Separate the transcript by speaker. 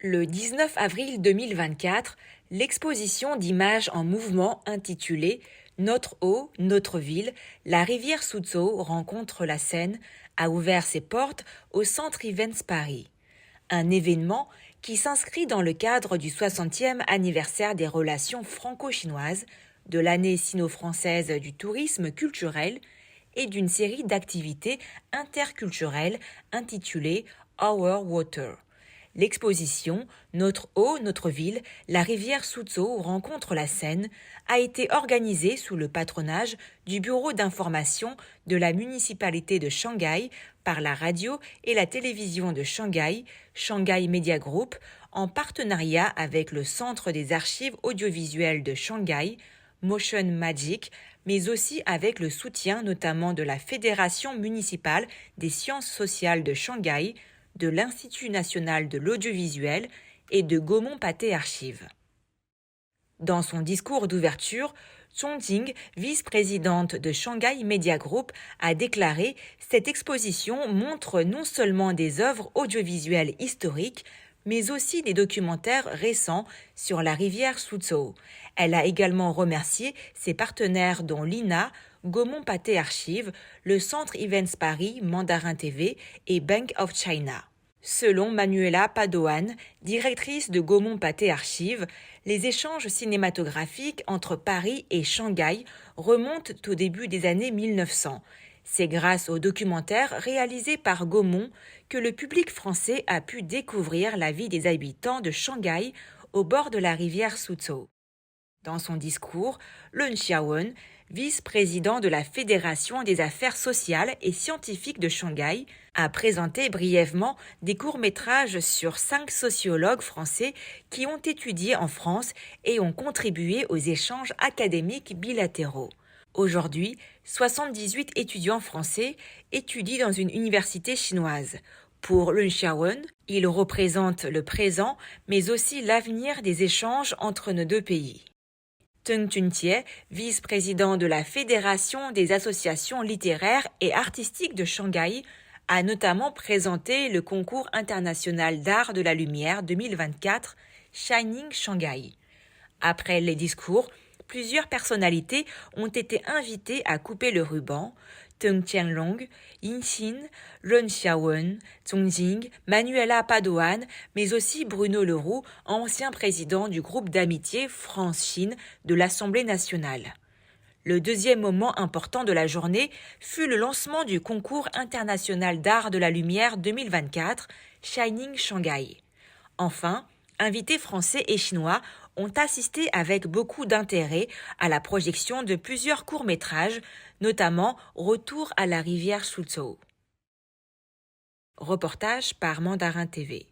Speaker 1: Le 19 avril 2024, l'exposition d'images en mouvement intitulée Notre eau, notre ville, la rivière Suzhou rencontre la Seine a ouvert ses portes au Centre Events Paris. Un événement qui s'inscrit dans le cadre du 60e anniversaire des relations franco-chinoises, de l'année sino-française du tourisme culturel et d'une série d'activités interculturelles intitulées Our Water. L'exposition Notre eau, notre ville, la rivière Suzhou rencontre la Seine a été organisée sous le patronage du Bureau d'information de la municipalité de Shanghai par la radio et la télévision de Shanghai, Shanghai Media Group, en partenariat avec le Centre des archives audiovisuelles de Shanghai, Motion Magic, mais aussi avec le soutien notamment de la Fédération municipale des sciences sociales de Shanghai, de l'Institut national de l'audiovisuel et de Gaumont Pathé Archives. Dans son discours d'ouverture, Zhong Jing, vice-présidente de Shanghai Media Group, a déclaré « Cette exposition montre non seulement des œuvres audiovisuelles historiques, mais aussi des documentaires récents sur la rivière Suzhou. » Elle a également remercié ses partenaires dont l'INA, Gaumont Pathé Archives, le Centre Events Paris, Mandarin TV et Bank of China. Selon Manuela Padoan, directrice de Gaumont Pathé Archives, les échanges cinématographiques entre Paris et Shanghai remontent au début des années 1900. C'est grâce aux documentaires réalisés par Gaumont que le public français a pu découvrir la vie des habitants de Shanghai au bord de la rivière Suzhou. Dans son discours, Lun Xiaowen, vice-président de la Fédération des affaires sociales et scientifiques de Shanghai, a présenté brièvement des courts-métrages sur 5 sociologues français qui ont étudié en France et ont contribué aux échanges académiques bilatéraux. Aujourd'hui, 78 étudiants français étudient dans une université chinoise. Pour Lun Xiaowen, il représente le présent, mais aussi l'avenir des échanges entre nos deux pays. Teng Juntie, vice-président de la Fédération des associations littéraires et artistiques de Shanghai, a notamment présenté le concours international d'art de la lumière 2024 Shining Shanghai. Après les discours, plusieurs personnalités ont été invitées à couper le ruban. Teng Qianlong, Yin Xin, Lun Xiaowen, Zhong Jing, Manuela Padoan, mais aussi Bruno Leroux, ancien président du groupe d'amitié France-Chine de l'Assemblée nationale. Le deuxième moment important de la journée fut le lancement du concours international d'art de la lumière 2024, Shining Shanghai. Enfin, invités français et chinois ont assisté avec beaucoup d'intérêt à la projection de plusieurs courts-métrages, notamment Retour à la rivière Suzhou. Reportage par Mandarin TV.